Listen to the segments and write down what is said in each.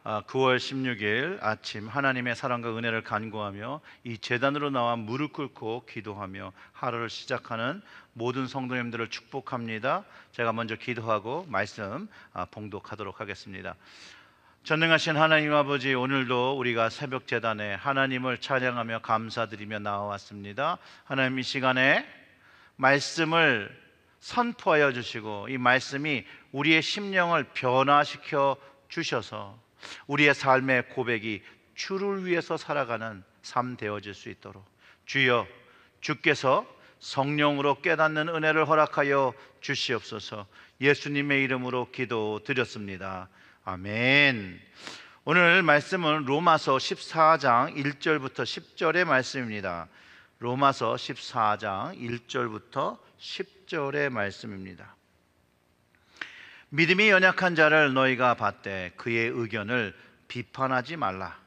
9월 16일 아침 하나님의 사랑과 은혜를 간구하며 이 제단으로 나와 무릎 꿇고 기도하며 하루를 시작하는 모든 성도님들을 축복합니다. 제가 먼저 기도하고 말씀 봉독하도록 하겠습니다. 전능하신 하나님 아버지, 오늘도 우리가 새벽 제단에 하나님을 찬양하며 감사드리며 나와왔습니다. 하나님, 이 시간에 말씀을 선포하여 주시고 이 말씀이 우리의 심령을 변화시켜 주셔서 우리의 삶의 고백이 주를 위해서 살아가는 삶 되어질 수 있도록 주여, 주께서 성령으로 깨닫는 은혜를 허락하여 주시옵소서. 예수님의 이름으로 기도드렸습니다. 아멘. 오늘 말씀은 로마서 14장 1절부터 10절의 말씀입니다. 로마서 14장 1절부터 10절의 말씀입니다. 믿음이 연약한 자를 너희가 받되 그의 의견을 비판하지 말라.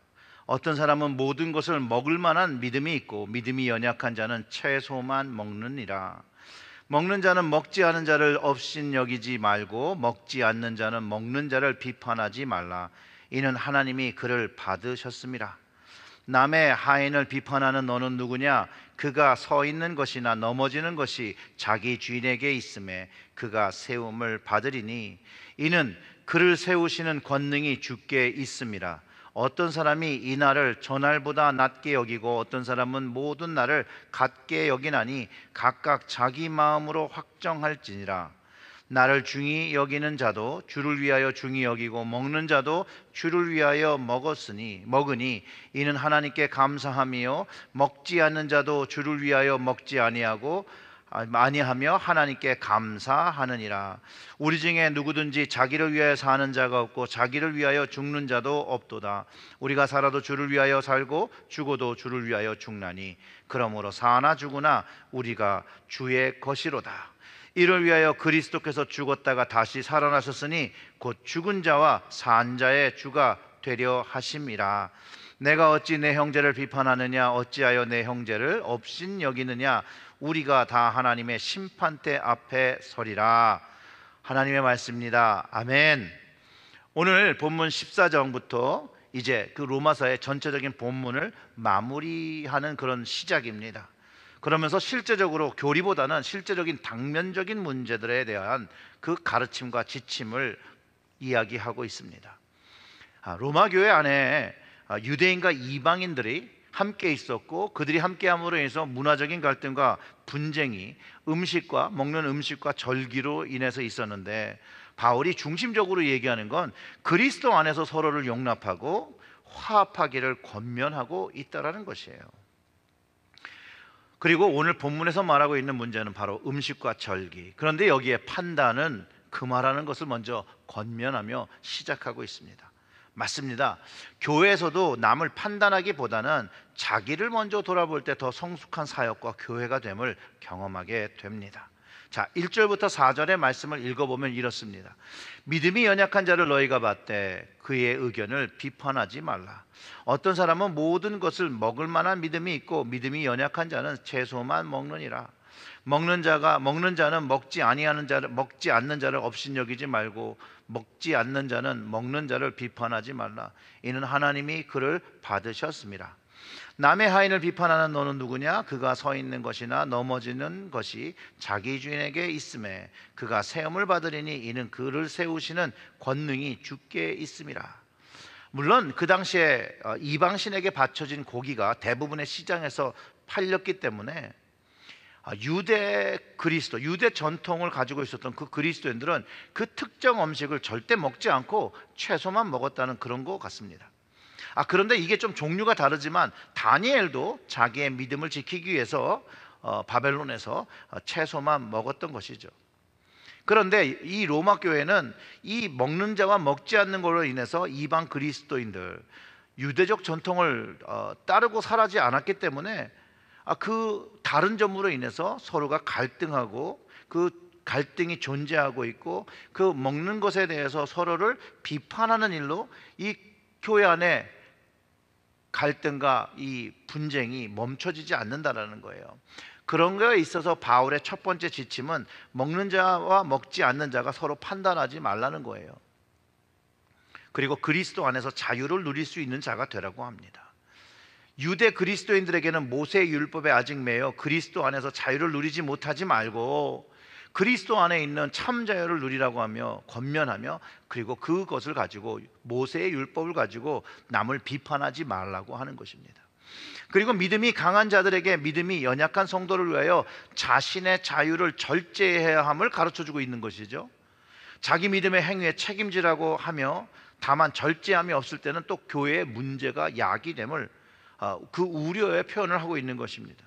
어떤 사람은 모든 것을 먹을 만한 믿음이 있고 믿음이 연약한 자는 채소만 먹느니라. 먹는 자는 먹지 않은 자를 업신여기지 말고 먹지 않는 자는 먹는 자를 비판하지 말라. 이는 하나님이 그를 받으셨음이라. 남의 하인을 비판하는 너는 누구냐? 그가 서 있는 것이나 넘어지는 것이 자기 주인에게 있음에 그가 세움을 받으리니 이는 그를 세우시는 권능이 주께 있음이라. 어떤 사람이 이 날을 저날보다 낮게 여기고 어떤 사람은 모든 날을 같게 여기나니 각각 자기 마음으로 확정할지니라. 나를 중히 여기는 자도 주를 위하여 중히 여기고 먹는 자도 주를 위하여 먹으니 이는 하나님께 감사함이요 먹지 않는 자도 주를 위하여 먹지 아니하며 하나님께 감사하느니라. 우리 중에 누구든지 자기를 위하여 사는 자가 없고 자기를 위하여 죽는 자도 없도다. 우리가 살아도 주를 위하여 살고 죽어도 주를 위하여 죽나니 그러므로 사나 죽으나 우리가 주의 것이로다. 이를 위하여 그리스도께서 죽었다가 다시 살아나셨으니 곧 죽은 자와 산 자의 주가 되려 하심이라. 내가 어찌 내 형제를 비판하느냐? 어찌하여 내 형제를 업신여기느냐? 우리가 다 하나님의 심판대 앞에 서리라. 하나님의 말씀입니다. 아멘. 오늘 본문 14장부터 이제 그 로마서의 전체적인 본문을 마무리하는 그런 시작입니다. 그러면서 실제적으로 교리보다는 실제적인 당면적인 문제들에 대한 그 가르침과 지침을 이야기하고 있습니다. 로마 교회 안에 유대인과 이방인들이 함께 있었고 그들이 함께함으로 인해서 문화적인 갈등과 분쟁이 먹는 음식과 절기로 인해서 있었는데, 바울이 중심적으로 얘기하는 건 그리스도 안에서 서로를 용납하고 화합하기를 권면하고 있다라는 것이에요. 그리고 오늘 본문에서 말하고 있는 문제는 바로 음식과 절기. 그런데 여기에 판단은 금하라는 것을 먼저 권면하며 시작하고 있습니다. 맞습니다. 교회에서도 남을 판단하기보다는 자기를 먼저 돌아볼 때 더 성숙한 사역과 교회가 됨을 경험하게 됩니다. 자, 1절부터 4절의 말씀을 읽어보면 이렇습니다. 믿음이 연약한 자를 너희가 받되 그의 의견을 비판하지 말라. 어떤 사람은 모든 것을 먹을 만한 믿음이 있고 믿음이 연약한 자는 채소만 먹느니라. 먹는 자는 먹지 않는 자를 업신여기지 말고 먹지 않는 자는 먹는 자를 비판하지 말라. 이는 하나님이 그를 받으셨음이라. 남의 하인을 비판하는 너는 누구냐? 그가 서 있는 것이나 넘어지는 것이 자기 주인에게 있음에 그가 세움을 받으리니 이는 그를 세우시는 권능이 주께 있음이라. 물론 그 당시에 이방신에게 바쳐진 고기가 대부분의 시장에서 팔렸기 때문에 유대 전통을 가지고 있었던 그 그리스도인들은 그 특정 음식을 절대 먹지 않고 채소만 먹었다는 그런 것 같습니다. 그런데 이게 좀 종류가 다르지만 다니엘도 자기의 믿음을 지키기 위해서 바벨론에서 채소만 먹었던 것이죠. 그런데 이 로마 교회는 이 먹는 자와 먹지 않는 걸로 인해서 이방 그리스도인들, 유대적 전통을 따르고 살아지 않았기 때문에 그 다른 점으로 인해서 서로가 갈등하고 그 갈등이 존재하고 있고 그 먹는 것에 대해서 서로를 비판하는 일로 이 교회 안에 갈등과 이 분쟁이 멈춰지지 않는다라는 거예요. 그런 거에 있어서 바울의 첫 번째 지침은 먹는 자와 먹지 않는 자가 서로 판단하지 말라는 거예요. 그리고 그리스도 안에서 자유를 누릴 수 있는 자가 되라고 합니다. 유대 그리스도인들에게는 모세의 율법에 아직 매여 그리스도 안에서 자유를 누리지 못하지 말고 그리스도 안에 있는 참 자유를 누리라고 하며 권면하며, 그리고 그것을 가지고 모세의 율법을 가지고 남을 비판하지 말라고 하는 것입니다. 그리고 믿음이 강한 자들에게 믿음이 연약한 성도를 위하여 자신의 자유를 절제해야 함을 가르쳐주고 있는 것이죠. 자기 믿음의 행위에 책임지라고 하며, 다만 절제함이 없을 때는 또 교회의 문제가 야기됨을 그 우려의 표현을 하고 있는 것입니다.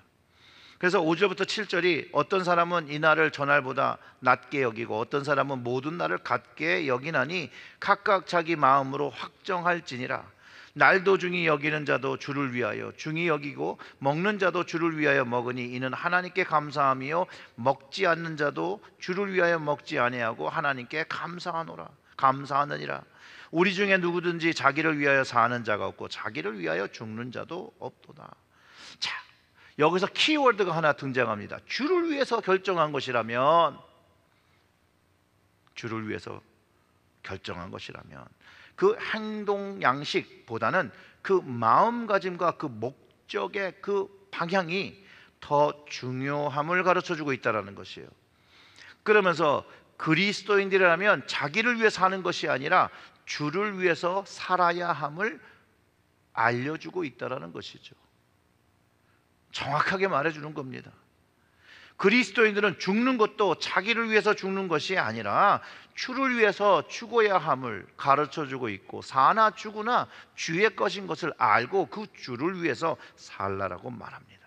그래서 5절부터 7절이 어떤 사람은 이 날을 저날보다 낮게 여기고 어떤 사람은 모든 날을 같게 여기나니 각각 자기 마음으로 확정할지니라. 날도 중히 여기는 자도 주를 위하여 중히 여기고 먹는 자도 주를 위하여 먹으니 이는 하나님께 감사함이요 먹지 않는 자도 주를 위하여 먹지 아니하고 하나님께 감사하느니라. 우리 중에 누구든지 자기를 위하여 사는 자가 없고 자기를 위하여 죽는 자도 없도다. 자, 여기서 키워드가 하나 등장합니다. 주를 위해서 결정한 것이라면, 주를 위해서 결정한 것이라면 그 행동 양식보다는 그 마음가짐과 그 목적의 그 방향이 더 중요함을 가르쳐주고 있다는 것이에요. 그러면서 그리스도인들이라면 자기를 위해 사는 것이 아니라 주를 위해서 살아야 함을 알려주고 있다는 것이죠. 정확하게 말해주는 겁니다. 그리스도인들은 죽는 것도 자기를 위해서 죽는 것이 아니라 주를 위해서 죽어야 함을 가르쳐주고 있고, 사나 죽으나 주의 것인 것을 알고 그 주를 위해서 살라라고 말합니다.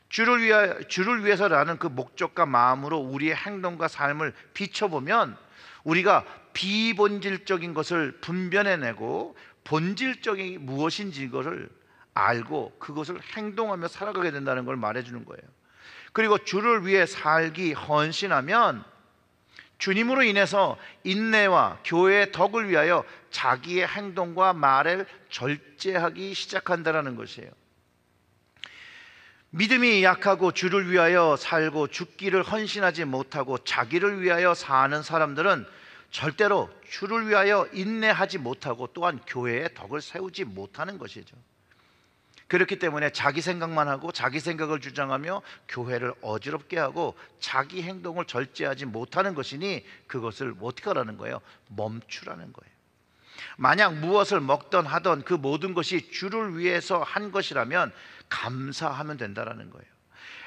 주를 위해서라는 그 목적과 마음으로 우리의 행동과 삶을 비춰보면 우리가 비본질적인 것을 분별해내고 본질적인 무엇인지 이것을 알고 그것을 행동하며 살아가게 된다는 걸 말해주는 거예요. 그리고 주를 위해 살기 헌신하면 주님으로 인해서 인내와 교회의 덕을 위하여 자기의 행동과 말을 절제하기 시작한다는 것이에요. 믿음이 약하고 주를 위하여 살고 죽기를 헌신하지 못하고 자기를 위하여 사는 사람들은 절대로 주를 위하여 인내하지 못하고 또한 교회의 덕을 세우지 못하는 것이죠. 그렇기 때문에 자기 생각만 하고 자기 생각을 주장하며 교회를 어지럽게 하고 자기 행동을 절제하지 못하는 것이니 그것을 어떻게 하라는 거예요? 멈추라는 거예요. 만약 무엇을 먹던 하던 그 모든 것이 주를 위해서 한 것이라면 감사하면 된다는 거예요.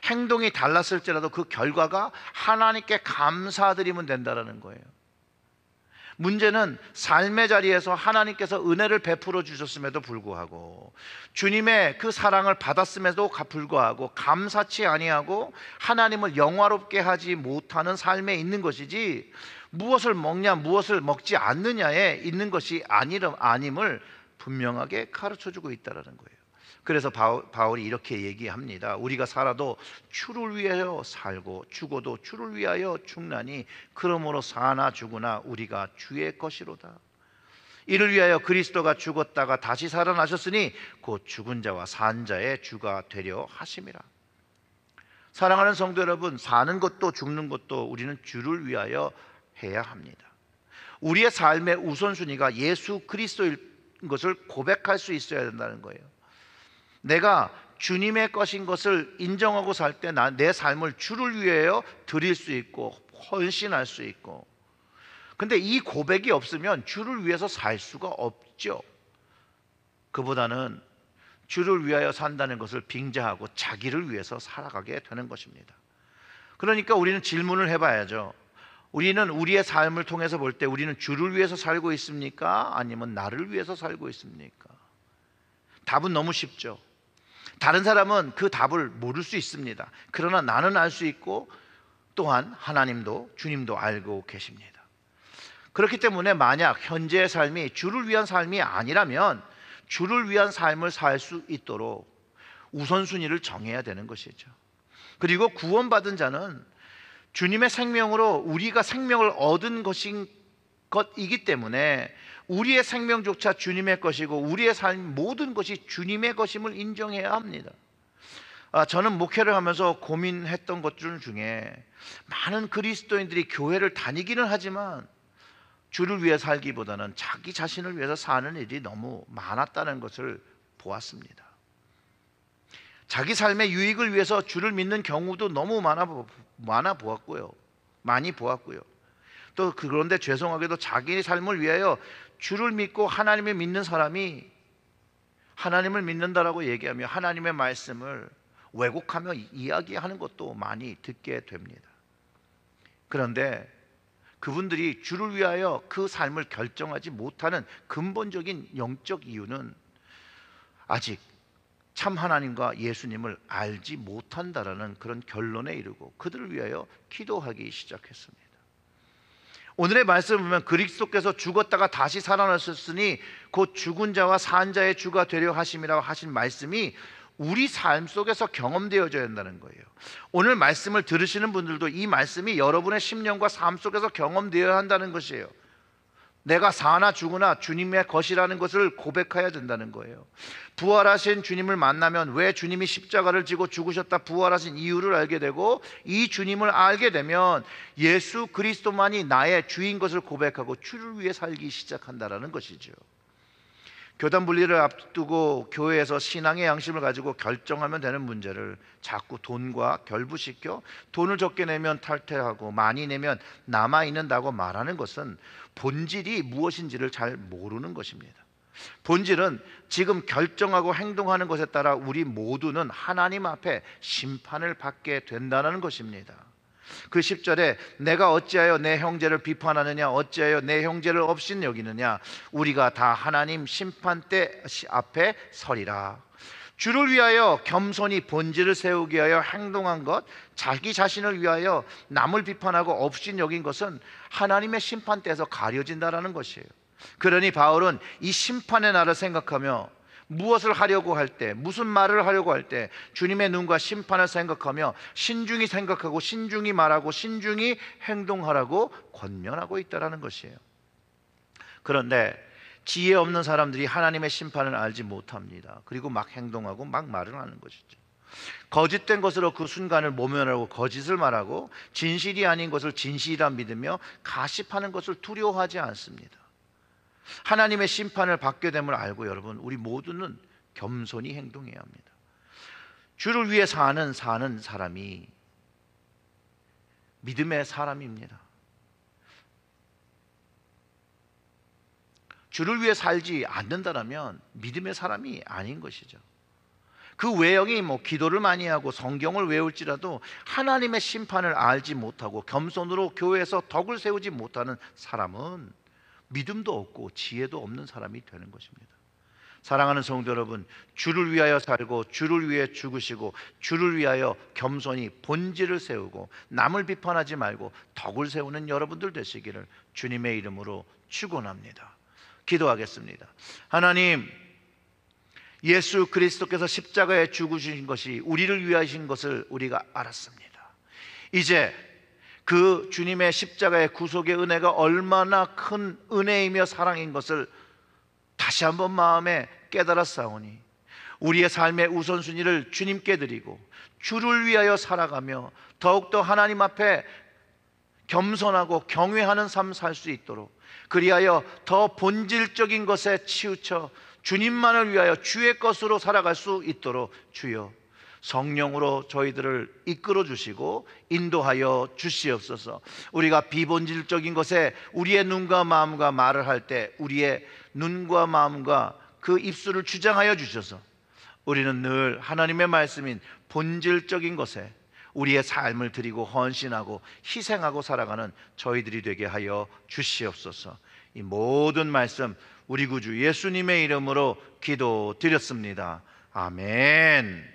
행동이 달랐을지라도 그 결과가 하나님께 감사드리면 된다는 거예요. 문제는 삶의 자리에서 하나님께서 은혜를 베풀어 주셨음에도 불구하고 주님의 그 사랑을 받았음에도 불구하고 감사치 아니하고 하나님을 영화롭게 하지 못하는 삶에 있는 것이지, 무엇을 먹냐 무엇을 먹지 않느냐에 있는 것이 아님을 분명하게 가르쳐주고 있다는 거예요. 그래서 바울이 이렇게 얘기합니다. 우리가 살아도 주를 위하여 살고 죽어도 주를 위하여 죽나니 그러므로 사나 죽으나 우리가 주의 것이로다. 이를 위하여 그리스도가 죽었다가 다시 살아나셨으니 곧 죽은 자와 산 자의 주가 되려 하심이라. 사랑하는 성도 여러분, 사는 것도 죽는 것도 우리는 주를 위하여 해야 합니다. 우리의 삶의 우선순위가 예수 그리스도인 것을 고백할 수 있어야 된다는 거예요. 내가 주님의 것인 것을 인정하고 살 때 내 삶을 주를 위하여 드릴 수 있고 헌신할 수 있고, 근데 이 고백이 없으면 주를 위해서 살 수가 없죠. 그보다는 주를 위하여 산다는 것을 빙자하고 자기를 위해서 살아가게 되는 것입니다. 그러니까 우리는 질문을 해봐야죠. 우리는 우리의 삶을 통해서 볼 때 우리는 주를 위해서 살고 있습니까? 아니면 나를 위해서 살고 있습니까? 답은 너무 쉽죠. 다른 사람은 그 답을 모를 수 있습니다. 그러나 나는 알 수 있고 또한 하나님도 주님도 알고 계십니다. 그렇기 때문에 만약 현재의 삶이 주를 위한 삶이 아니라면 주를 위한 삶을 살 수 있도록 우선순위를 정해야 되는 것이죠. 그리고 구원받은 자는 주님의 생명으로 우리가 생명을 얻은 것이기 때문에 우리의 생명조차 주님의 것이고 우리의 삶 모든 것이 주님의 것임을 인정해야 합니다. 저는 목회를 하면서 고민했던 것 중에 많은 그리스도인들이 교회를 다니기는 하지만 주를 위해 살기보다는 자기 자신을 위해서 사는 일이 너무 많았다는 것을 보았습니다. 자기 삶의 유익을 위해서 주를 믿는 경우도 너무 많이 보았고요. 또 그런데 죄송하게도 자기 삶을 위하여 주를 믿고 하나님을 믿는 사람이 하나님을 믿는다라고 얘기하며 하나님의 말씀을 왜곡하며 이야기하는 것도 많이 듣게 됩니다. 그런데 그분들이 주를 위하여 그 삶을 결정하지 못하는 근본적인 영적 이유는 아직 참 하나님과 예수님을 알지 못한다라는 그런 결론에 이르고 그들을 위하여 기도하기 시작했습니다. 오늘의 말씀을 보면 그리스도께서 죽었다가 다시 살아나셨으니 곧 죽은 자와 산 자의 주가 되려 하심이라고 하신 말씀이 우리 삶 속에서 경험되어져야 한다는 거예요. 오늘 말씀을 들으시는 분들도 이 말씀이 여러분의 심령과 삶 속에서 경험되어야 한다는 것이에요. 내가 사나 죽으나 주님의 것이라는 것을 고백해야 된다는 거예요. 부활하신 주님을 만나면 왜 주님이 십자가를 지고 죽으셨다 부활하신 이유를 알게 되고, 이 주님을 알게 되면 예수 그리스도만이 나의 주인 것을 고백하고 주를 위해 살기 시작한다라는 것이죠. 교단 분리를 앞두고 교회에서 신앙의 양심을 가지고 결정하면 되는 문제를 자꾸 돈과 결부시켜 돈을 적게 내면 탈퇴하고 많이 내면 남아있는다고 말하는 것은 본질이 무엇인지를 잘 모르는 것입니다. 본질은 지금 결정하고 행동하는 것에 따라 우리 모두는 하나님 앞에 심판을 받게 된다는 것입니다. 그 10절에 내가 어찌하여 내 형제를 비판하느냐, 어찌하여 내 형제를 없인 여기느냐, 우리가 다 하나님 심판대 앞에 서리라. 주를 위하여 겸손히 본질을 세우기 위하여 행동한 것, 자기 자신을 위하여 남을 비판하고 없인 여긴 것은 하나님의 심판대에서 가려진다라는 것이에요. 그러니 바울은 이 심판의 날을 생각하며 무엇을 하려고 할 때, 무슨 말을 하려고 할 때 주님의 눈과 심판을 생각하며 신중히 생각하고 신중히 말하고 신중히 행동하라고 권면하고 있다는 것이에요. 그런데 지혜 없는 사람들이 하나님의 심판을 알지 못합니다. 그리고 막 행동하고 막 말을 하는 것이죠. 거짓된 것으로 그 순간을 모면하고 거짓을 말하고 진실이 아닌 것을 진실이라 믿으며 가십하는 것을 두려워하지 않습니다. 하나님의 심판을 받게 됨을 알고 여러분, 우리 모두는 겸손히 행동해야 합니다. 주를 위해 사는 사람이 믿음의 사람입니다. 주를 위해 살지 않는다면 믿음의 사람이 아닌 것이죠. 그 외형이 기도를 많이 하고 성경을 외울지라도 하나님의 심판을 알지 못하고 겸손으로 교회에서 덕을 세우지 못하는 사람은 믿음도 없고 지혜도 없는 사람이 되는 것입니다. 사랑하는 성도 여러분, 주를 위하여 살고 주를 위해 죽으시고 주를 위하여 겸손히 본질을 세우고 남을 비판하지 말고 덕을 세우는 여러분들 되시기를 주님의 이름으로 축원합니다. 기도하겠습니다. 하나님, 예수 그리스도께서 십자가에 죽으신 것이 우리를 위하신 것을 우리가 알았습니다. 이제 그 주님의 십자가의 구속의 은혜가 얼마나 큰 은혜이며 사랑인 것을 다시 한번 마음에 깨달았사오니 우리의 삶의 우선순위를 주님께 드리고 주를 위하여 살아가며 더욱더 하나님 앞에 겸손하고 경외하는 삶 살 수 있도록, 그리하여 더 본질적인 것에 치우쳐 주님만을 위하여 주의 것으로 살아갈 수 있도록 주여 성령으로 저희들을 이끌어 주시고 인도하여 주시옵소서. 우리가 비본질적인 것에 우리의 눈과 마음과 말을 할 때 우리의 눈과 마음과 그 입술을 주장하여 주셔서 우리는 늘 하나님의 말씀인 본질적인 것에 우리의 삶을 드리고 헌신하고 희생하고 살아가는 저희들이 되게 하여 주시옵소서. 이 모든 말씀 우리 구주 예수님의 이름으로 기도드렸습니다. 아멘.